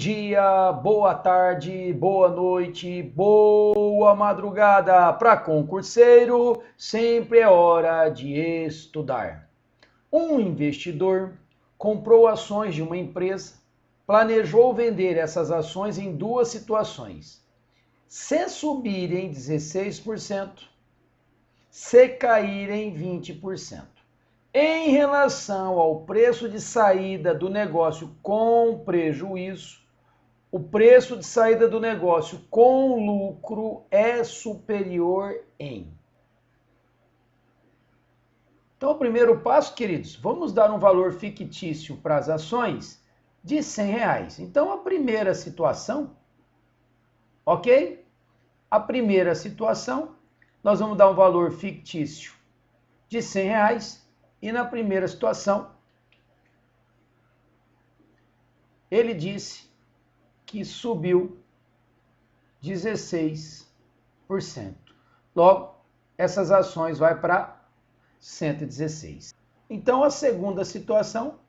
dia, boa tarde, boa noite, boa madrugada. Para concurseiro, sempre é hora de estudar. Um investidor comprou ações de uma empresa, planejou vender essas ações em duas situações. Se subirem 16%, se caírem 20%. Em relação ao preço de saída do negócio com prejuízo, o preço de saída do negócio com lucro é superior em. Então, o primeiro passo, queridos, vamos dar um valor fictício para as ações de R$100. Então, a primeira situação, ok? A primeira situação, nós vamos dar um valor fictício de R$100. E na primeira situação, ele disse que subiu 16%. Logo, essas ações vão para 116. Então, a segunda situação,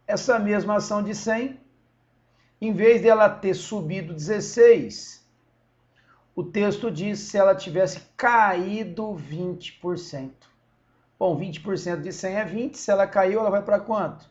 essa mesma ação de 100, em vez dela ter subido 16, o texto diz se ela tivesse caído 20%. Bom, 20% de 100 é 20, se ela caiu, ela vai para quanto?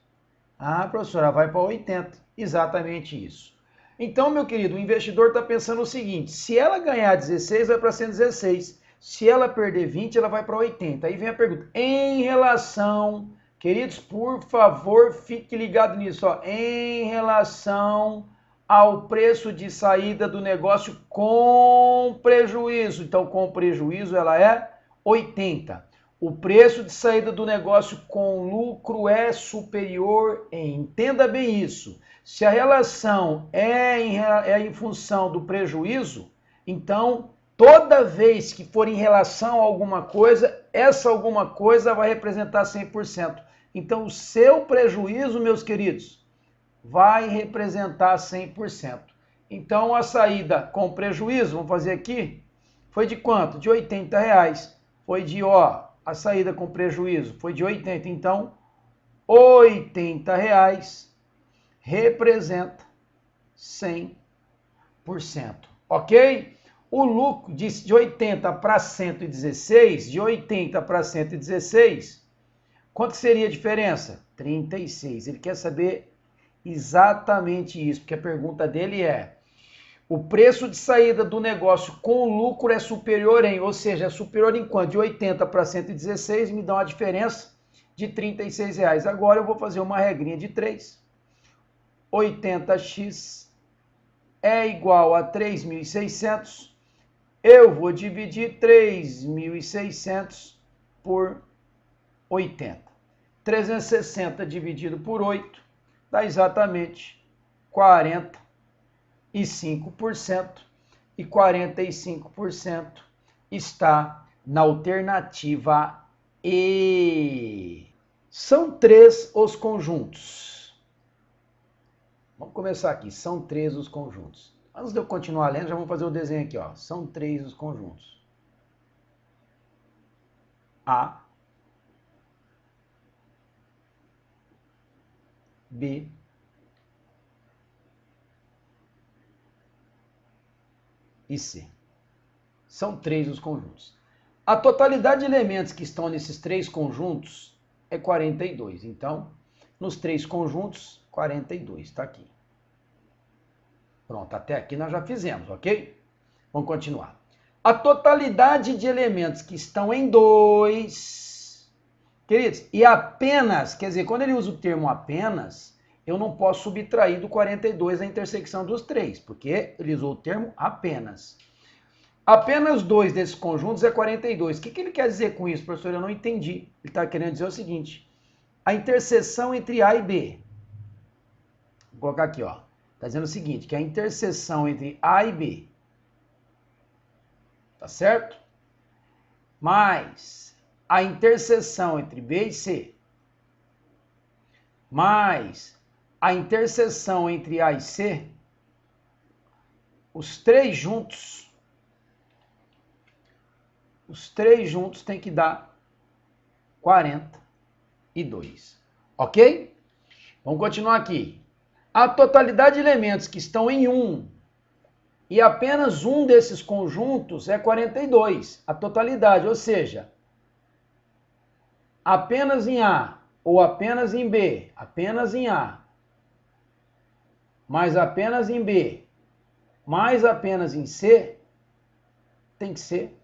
Ah, professora, ela vai para 80. Exatamente isso. Então, meu querido, o investidor está pensando o seguinte, se ela ganhar 16, vai para 116. Se ela perder 20, ela vai para 80. Aí vem a pergunta, em relação, queridos, por favor, fique ligado nisso, ó, em relação ao preço de saída do negócio com prejuízo. Então, com prejuízo, ela é 80. O preço de saída do negócio com lucro é superior em. Entenda bem isso. Se a relação é em função do prejuízo, então, toda vez que for em relação a alguma coisa, essa alguma coisa vai representar 100%. Então, o seu prejuízo, meus queridos, vai representar 100%. Então, a saída com prejuízo, vamos fazer aqui, foi de quanto? De R$80. Foi de, a saída com prejuízo foi de 80, então R$80 representa 100%, ok? O lucro de 80 para 116, de 80 para 116, quanto seria a diferença? 36. Ele quer saber exatamente isso, porque a pergunta dele é: o preço de saída do negócio com lucro é superior em, ou seja, é superior em quanto? De 80 para 116, me dá uma diferença de R$36. Agora eu vou fazer uma regrinha de 3. 80x é igual a 3.600. Eu vou dividir 3.600 por 80. 360 dividido por 8 dá exatamente 40%. E 5%, e 45% está na alternativa E. São 3 os conjuntos. Vamos começar aqui. São 3 os conjuntos. Antes de eu continuar lendo, já vamos fazer o desenho aqui. São 3 os conjuntos. A, B, e C. São 3 os conjuntos. A totalidade de elementos que estão nesses 3 conjuntos é 42. Então, nos 3 conjuntos, 42. Está aqui. Pronto, até aqui nós já fizemos, ok? Vamos continuar. A totalidade de elementos que estão em 2, queridos, e apenas, quer dizer, quando ele usa o termo apenas, eu não posso subtrair do 42 a intersecção dos 3, porque ele usou o termo apenas. Apenas 2 desses conjuntos é 42. O que ele quer dizer com isso, professor? Eu não entendi. Ele está querendo dizer o seguinte: a interseção entre A e B. Vou colocar aqui, Está dizendo o seguinte, que a interseção entre A e B, tá certo? Mais a interseção entre B e C, mais a interseção entre A e C, os três juntos têm que dar 42. Ok? Vamos continuar aqui. A totalidade de elementos que estão em 1 e apenas um desses conjuntos é 42, a totalidade, ou seja, apenas em A ou apenas em B, apenas em A, mais apenas em B, mais apenas em C, tem que ser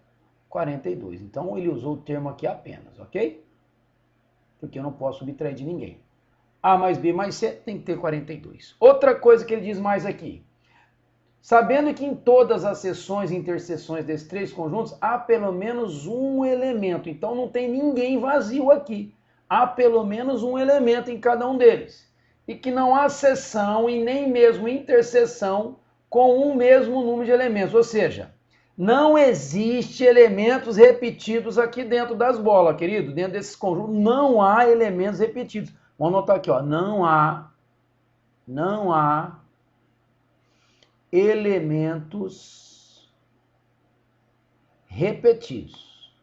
42. Então ele usou o termo aqui apenas, ok? Porque eu não posso subtrair de ninguém. A mais B mais C tem que ter 42. Outra coisa que ele diz mais aqui. Sabendo que em todas as seções e interseções desses três conjuntos há pelo menos um elemento. Então não tem ninguém vazio aqui. Há pelo menos um elemento em cada um deles. E que não há seção e nem mesmo interseção com um mesmo número de elementos. Ou seja, não existe elementos repetidos aqui dentro das bolas, querido. Dentro desses conjuntos não há elementos repetidos. Vamos anotar aqui, ó. Não há elementos repetidos.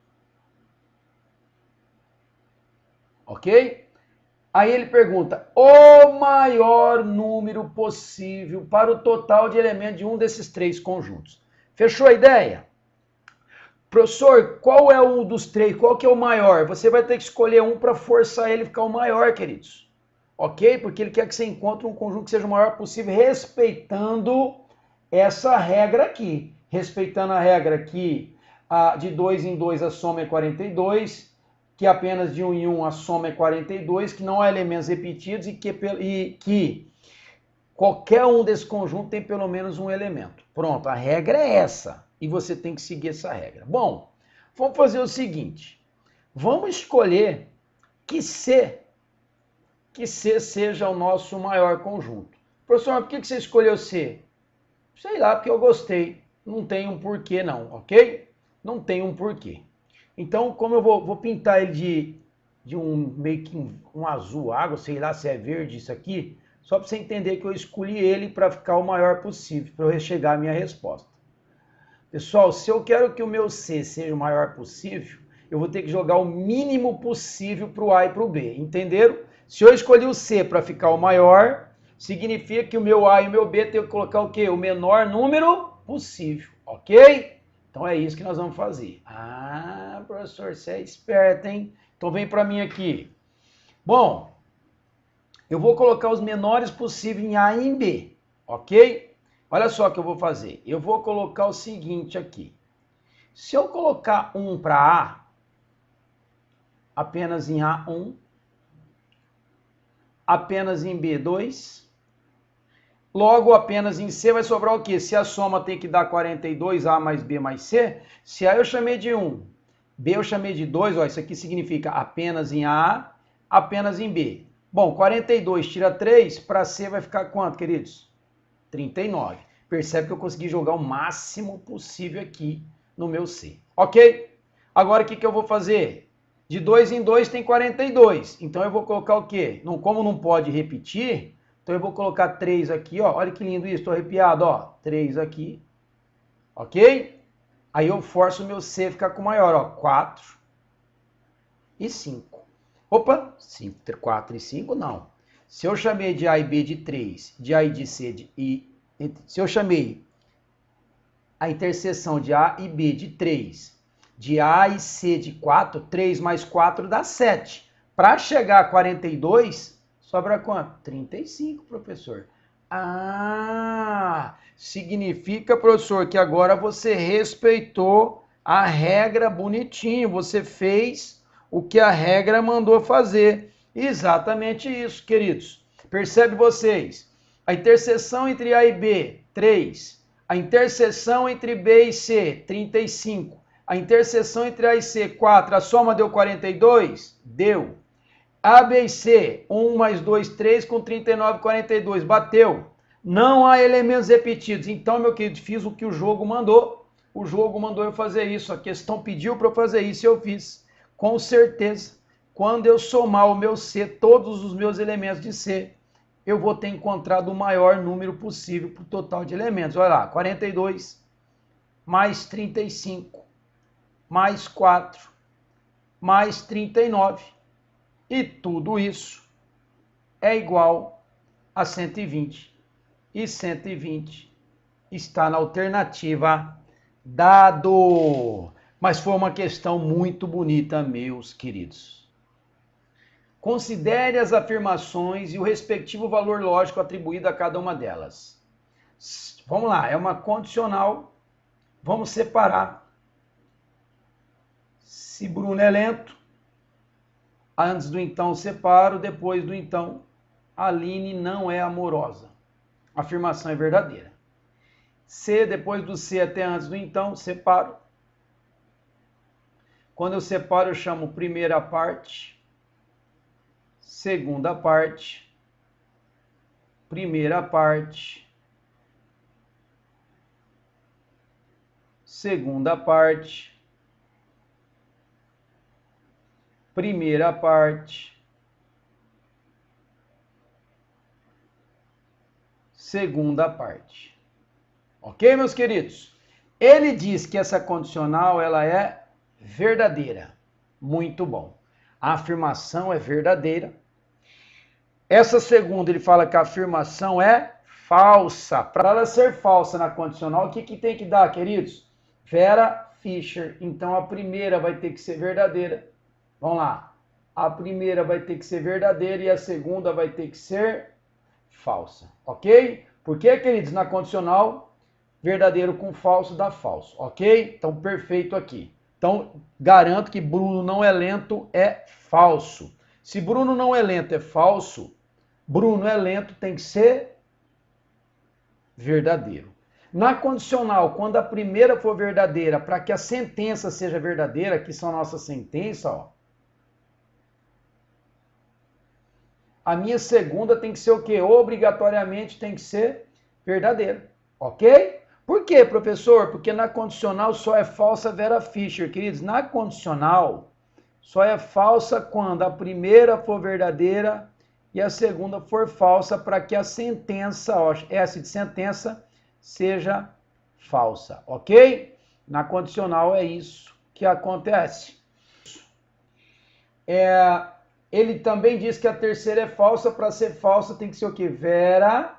Ok? Aí ele pergunta o maior número possível para o total de elementos de um desses três conjuntos. Fechou a ideia? Professor, qual é o dos três? Qual que é o maior? Você vai ter que escolher um para forçar ele a ficar o maior, queridos. Ok? Porque ele quer que você encontre um conjunto que seja o maior possível, respeitando essa regra aqui. Respeitando a regra que de 2 em 2 a soma é 42, que apenas de 1 em 1 a soma é 42, que não há elementos repetidos e que qualquer um desses conjuntos tem pelo menos um elemento. Pronto, a regra é essa. E você tem que seguir essa regra. Bom, vamos fazer o seguinte. Vamos escolher que C seja o nosso maior conjunto. Professor, por que você escolheu C? Sei lá, porque eu gostei. Não tem um porquê não, ok? Não tem um porquê. Então, como eu vou pintar ele de um meio que um azul água, sei lá se é verde isso aqui, só para você entender que eu escolhi ele para ficar o maior possível, para eu chegar à minha resposta. Pessoal, se eu quero que o meu C seja o maior possível, eu vou ter que jogar o mínimo possível para o A e para o B, entenderam? Se eu escolhi o C para ficar o maior, significa que o meu A e o meu B tem que colocar o quê? O menor número possível, ok? Então é isso que nós vamos fazer. Ah, professor, você é esperto, hein? Então vem para mim aqui. Bom, eu vou colocar os menores possíveis em A e em B, ok? Olha só o que eu vou fazer. Eu vou colocar o seguinte aqui. Se eu colocar 1 para A, apenas em A 1, apenas em B 2, logo apenas em C vai sobrar o quê? Se a soma tem que dar 42, A mais B mais C, se A eu chamei de 1, B eu chamei de 2, ó, isso aqui significa apenas em A, apenas em B. Bom, 42 tira 3, para C vai ficar quanto, queridos? 39. Percebe que eu consegui jogar o máximo possível aqui no meu C. Ok? Agora o que eu vou fazer? De 2 em 2 tem 42. Então eu vou colocar o quê? Como não pode repetir, então eu vou colocar 3 aqui, ó. Olha que lindo isso, estou arrepiado, ó. 3 aqui. Ok? Aí eu forço o meu C a ficar com maior, ó. 4 e 5. Opa, 4 e 5 não. Se eu chamei de A e B de 3, de A e de C de I, se eu chamei a interseção de A e B de 3, de A e C de 4, 3 mais 4 dá 7. Para chegar a 42, sobra quanto? 35, professor. Ah, significa, professor, que agora você respeitou a regra bonitinho, você fez o que a regra mandou fazer. Exatamente isso, queridos. Percebe vocês? A interseção entre A e B, 3. A interseção entre B e C, 35. A interseção entre A e C, 4. A soma deu 42? Deu. A, B e C, 1 mais 2, 3, com 39, 42. Bateu. Não há elementos repetidos. Então, meu querido, fiz o que o jogo mandou. O jogo mandou eu fazer isso. A questão pediu para eu fazer isso e eu fiz. Com certeza, quando eu somar o meu C, todos os meus elementos de C, eu vou ter encontrado o maior número possível para o total de elementos. Olha lá, 42 mais 35 mais 4 mais 39. E tudo isso é igual a 120. E 120 está na alternativa dado. Mas foi uma questão muito bonita, meus queridos. Considere as afirmações e o respectivo valor lógico atribuído a cada uma delas. Vamos lá, é uma condicional. Vamos separar. Se Bruno é lento, antes do então separo, depois do então, Aline não é amorosa. A afirmação é verdadeira. Se, depois do se até antes do então, separo. Quando eu separo, eu chamo primeira parte, segunda parte, primeira parte, segunda parte, primeira parte, segunda parte. Ok, meus queridos? Ele diz que essa condicional ela é verdadeira. Muito bom. A afirmação é verdadeira. Essa segunda, ele fala que a afirmação é falsa. Para ela ser falsa na condicional, o que tem que dar, queridos? Vera Fischer. Então, a primeira vai ter que ser verdadeira. Vamos lá. A primeira vai ter que ser verdadeira e a segunda vai ter que ser falsa. Ok? Por que, queridos? Na condicional, verdadeiro com falso dá falso. Ok? Então, perfeito aqui. Então, garanto que Bruno não é lento é falso. Se Bruno não é lento é falso, Bruno é lento tem que ser verdadeiro. Na condicional, quando a primeira for verdadeira, para que a sentença seja verdadeira, que são a nossa sentença, ó, a minha segunda tem que ser o quê? Obrigatoriamente tem que ser verdadeira. Ok? Por quê, professor? Porque na condicional só é falsa Vera Fischer, queridos. Na condicional só é falsa quando a primeira for verdadeira e a segunda for falsa para que a sentença, ó, S de sentença, seja falsa, ok? Na condicional é isso que acontece. Ele também diz que a terceira é falsa. Para ser falsa tem que ser o quê? Vera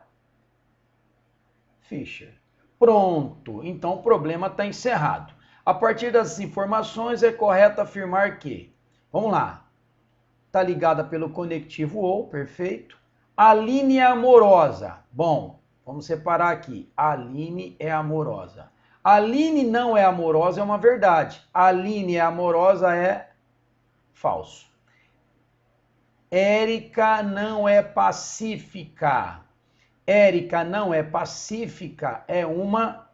Fischer. Pronto, então o problema está encerrado. A partir das informações é correto afirmar que, vamos lá, está ligada pelo conectivo ou, perfeito. Aline é amorosa. Bom, vamos separar aqui. Aline é amorosa. Aline não é amorosa é uma verdade. Aline é amorosa é falso. Érica não é pacífica. Érica não é pacífica é uma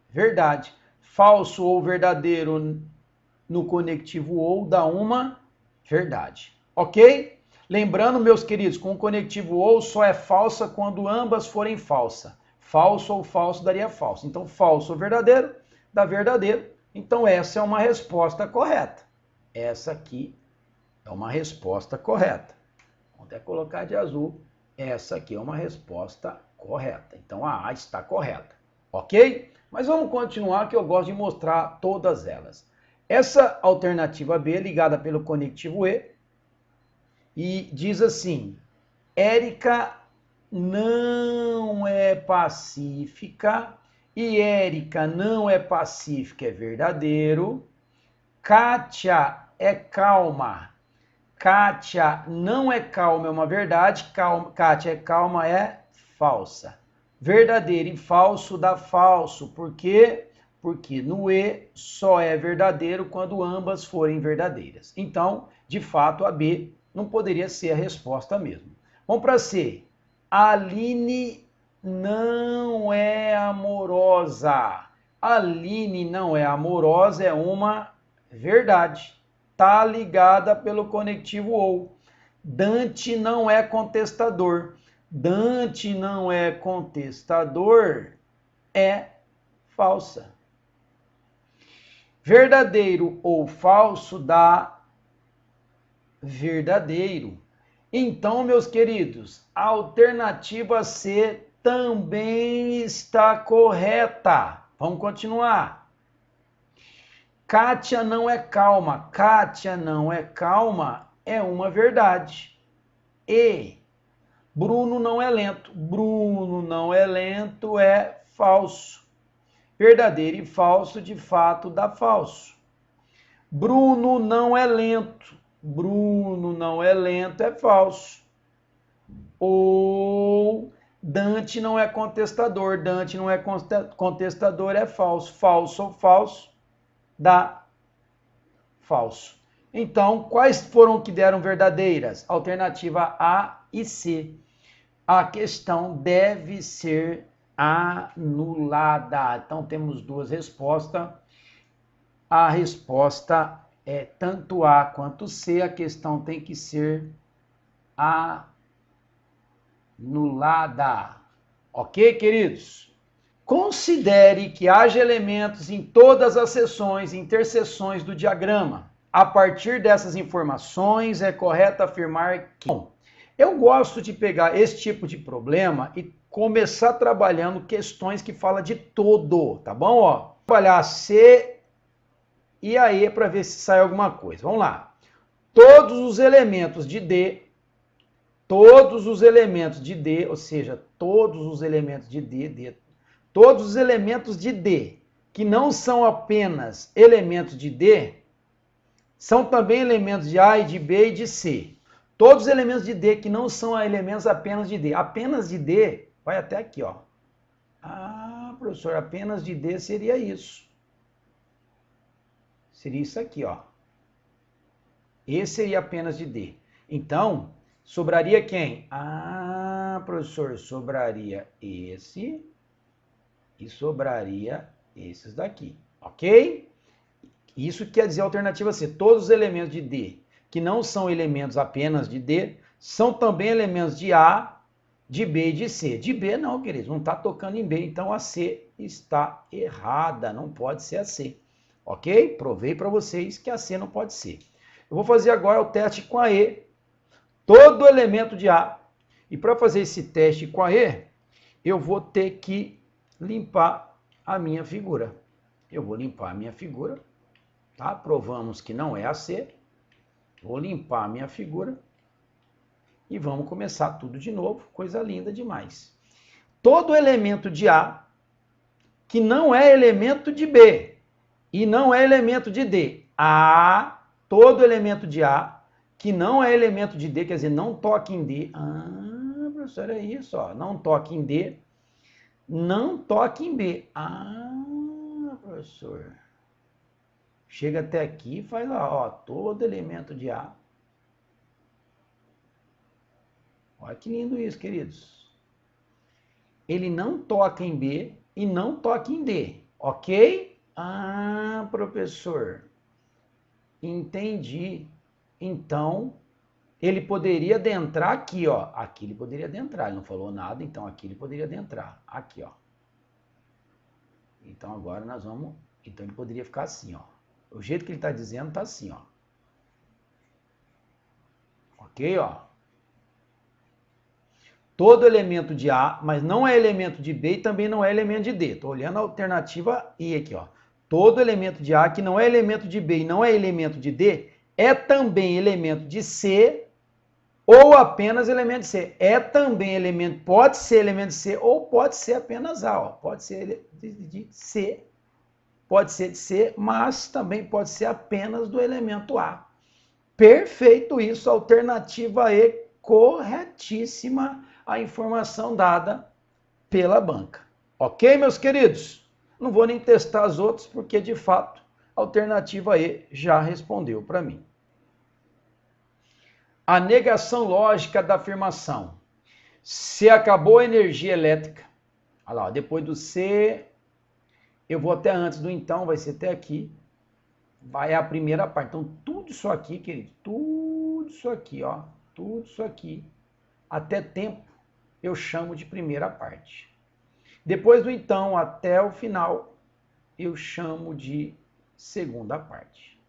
verdade. Falso ou verdadeiro no conectivo ou dá uma verdade. Ok? Lembrando, meus queridos, com o conectivo ou só é falsa quando ambas forem falsa. Falso ou falso daria falso. Então, falso ou verdadeiro dá verdadeiro. Então, essa é uma resposta correta. Essa aqui é uma resposta correta. Vamos até colocar de azul. Essa aqui é uma resposta correta. Então, a A está correta. Ok? Mas vamos continuar que eu gosto de mostrar todas elas. Essa alternativa B é ligada pelo conectivo e diz assim: Érica não é pacífica e Érica não é pacífica é verdadeiro. Kátia é calma. Kátia não é calma é uma verdade. Kátia é calma é falsa. Verdadeiro e falso dá falso. Por quê? Porque no E só é verdadeiro quando ambas forem verdadeiras. Então, de fato, a B não poderia ser a resposta mesmo. Vamos para C. Aline não é amorosa. Aline não é amorosa é uma verdade. Está ligada pelo conectivo ou. Dante não é contestador. Dante não é contestador é falsa. Verdadeiro ou falso dá verdadeiro. Então, meus queridos, a alternativa C também está correta. Vamos continuar. Kátia não é calma. Kátia não é calma é uma verdade. E Bruno não é lento. Bruno não é lento é falso. Verdadeiro e falso, de fato, dá falso. Bruno não é lento. Bruno não é lento é falso. Ou Dante não é contestador. Dante não é contestador é falso. Falso ou falso dá falso. Então, quais foram que deram verdadeiras? Alternativa A e C. A questão deve ser anulada. Então, temos duas respostas. A resposta é tanto A quanto C. A questão tem que ser anulada. Ok, queridos? Considere que haja elementos em todas as seções e interseções do diagrama. A partir dessas informações, é correto afirmar que... Bom, eu gosto de pegar esse tipo de problema e começar trabalhando questões que falam de todo, tá bom? Ó, trabalhar C e a E para ver se sai alguma coisa. Vamos lá. Todos os elementos de D, ou seja, todos os elementos de D, todos os elementos de D, que não são apenas elementos de D, são também elementos de A e de B e de C. Todos os elementos de D que não são elementos apenas de D. Apenas de D, vai até aqui, ó. Ah, professor, apenas de D seria isso. Seria isso aqui, ó. Esse seria apenas de D. Então, sobraria quem? Ah, professor, sobraria esse e sobraria esses daqui, ok? Isso quer dizer a alternativa C. Todos os elementos de D que não são elementos apenas de D são também elementos de A, de B e de C. De B não, queridos, não está tocando em B, então a C está errada, não pode ser a C, ok? Provei para vocês que a C não pode ser. Eu vou fazer agora o teste com a E. Todo elemento de A. E para fazer esse teste com a E, eu vou ter que limpar a minha figura. Eu vou limpar a minha figura, tá? Provamos que não é a C. Vou limpar a minha figura e vamos começar tudo de novo. Coisa linda demais. Todo elemento de A que não é elemento de B e não é elemento de D. Todo elemento de A que não é elemento de D, quer dizer, não toca em D. Ah, professor, é isso, ó. Não toca em D, não toca em B. Ah, professor. Chega até aqui e faz lá, ó, todo elemento de A. Olha que lindo isso, queridos. Ele não toca em B e não toca em D, ok? Ah, professor, entendi. Então, ele poderia adentrar aqui, ó. Aqui ele poderia adentrar, ele não falou nada, então aqui ele poderia adentrar. Aqui, ó. Então agora nós vamos... Então ele poderia ficar assim, ó. O jeito que ele está dizendo está assim, ó. Ok, ó. Todo elemento de A, mas não é elemento de B e também não é elemento de D. Estou olhando a alternativa I aqui, ó. Todo elemento de A que não é elemento de B e não é elemento de D é também elemento de C ou apenas elemento de C. É também elemento, pode ser elemento de C ou pode ser apenas A, ó. Pode ser de C. Pode ser de C, mas também pode ser apenas do elemento A. Perfeito isso, alternativa E, corretíssima a informação dada pela banca. Ok, meus queridos? Não vou nem testar as outras, porque de fato a alternativa E já respondeu para mim. A negação lógica da afirmação. Se acabou a energia elétrica, olha lá, depois do se... Eu vou até antes do então, vai ser até aqui. Vai a primeira parte. Então, tudo isso aqui, querido, tudo isso aqui, ó, tudo isso aqui, até tempo, eu chamo de primeira parte. Depois do então até o final, eu chamo de segunda parte.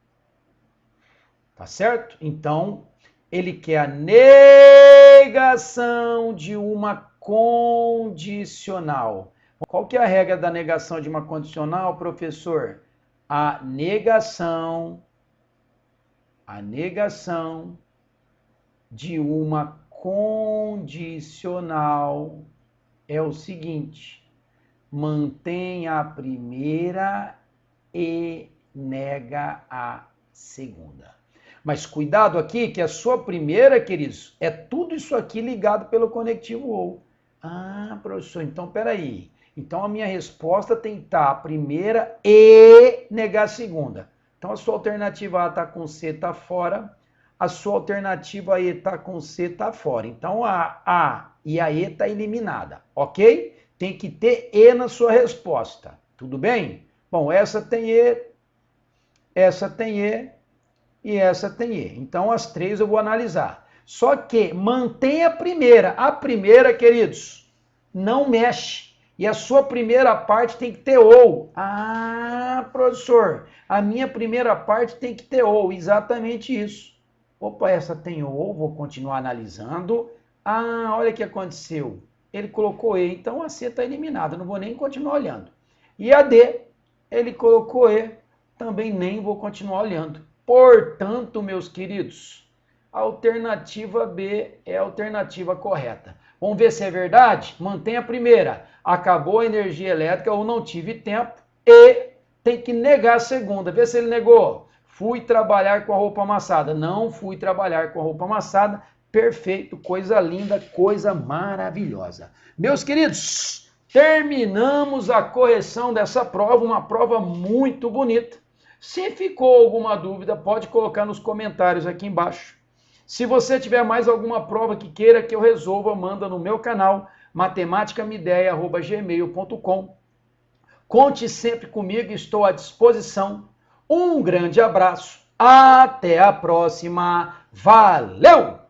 Tá certo? Então, ele quer a negação de uma condicional. Qual que é a regra da negação de uma condicional, professor? A negação de uma condicional é o seguinte: mantém a primeira e nega a segunda. Mas cuidado aqui que a sua primeira, queridos, é tudo isso aqui ligado pelo conectivo ou. Ah, professor, então peraí. Então a minha resposta tem que estar a primeira e negar a segunda. Então a sua alternativa A está com C, está fora. A sua alternativa E está com C, está fora. Então a A e a E está eliminada, ok? Tem que ter E na sua resposta, tudo bem? Bom, essa tem E, essa tem E e essa tem E. Então as três eu vou analisar. Só que mantém a primeira. A primeira, queridos, não mexe. E a sua primeira parte tem que ter ou. Ah, professor, a minha primeira parte tem que ter ou. Exatamente isso. Opa, essa tem ou, vou continuar analisando. Ah, olha o que aconteceu. Ele colocou E, então a C está eliminada, não vou nem continuar olhando. E a D, ele colocou E, também nem vou continuar olhando. Portanto, meus queridos, a alternativa B é a alternativa correta. Vamos ver se é verdade? Mantém a primeira. Acabou a energia elétrica ou não tive tempo. E tem que negar a segunda. Vê se ele negou. Fui trabalhar com a roupa amassada. Não fui trabalhar com a roupa amassada. Perfeito, coisa linda, coisa maravilhosa. Meus queridos, terminamos a correção dessa prova, uma prova muito bonita. Se ficou alguma dúvida, pode colocar nos comentários aqui embaixo. Se você tiver mais alguma prova que queira que eu resolva, manda no meu canal, matemáticamideia@gmail.com. Conte sempre comigo, estou à disposição. Um grande abraço, até a próxima, valeu!